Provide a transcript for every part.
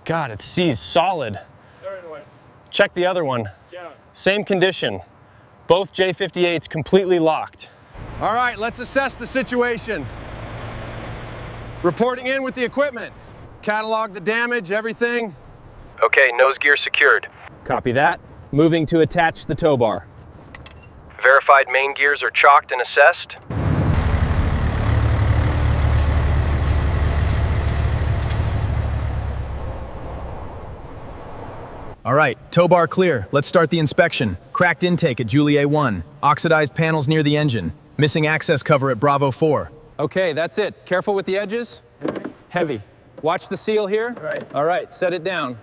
God, it sees solid. Check the other one. Same condition. Both J58s completely locked. All right, let's assess the situation. Reporting in with the equipment. Catalog the damage, everything. Okay, nose gear secured. Copy that. Moving to attach the tow bar. Verified main gears are chalked and assessed. All right, tow bar clear. Let's start the inspection. Cracked intake at Juliet 1. Oxidized panels near the engine. Missing access cover at Bravo 4. Okay, that's it. Careful with the edges. Heavy. Watch the seal here. All right, set it down.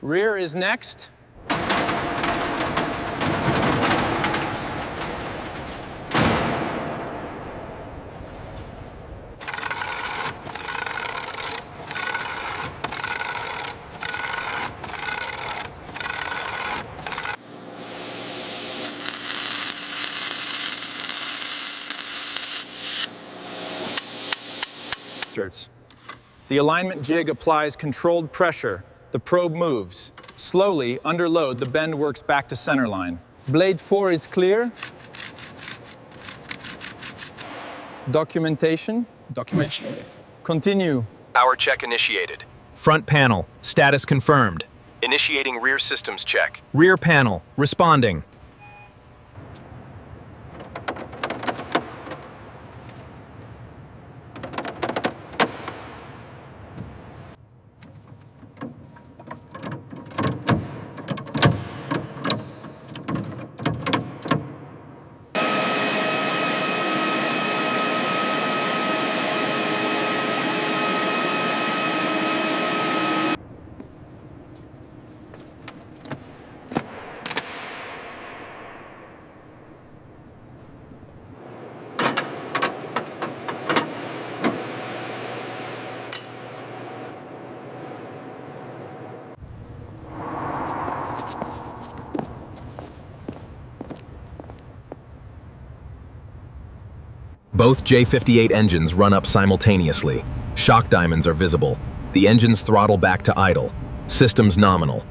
Rear is next. The alignment jig applies controlled pressure. The probe moves. Slowly, under load, the bend works back to center line. Blade 4 is clear. Documentation. Continue. Power check initiated. Front panel, status confirmed. Initiating rear systems check. Rear panel, responding. Both J58 engines run up simultaneously. Shock diamonds are visible. The engines throttle back to idle. Systems nominal.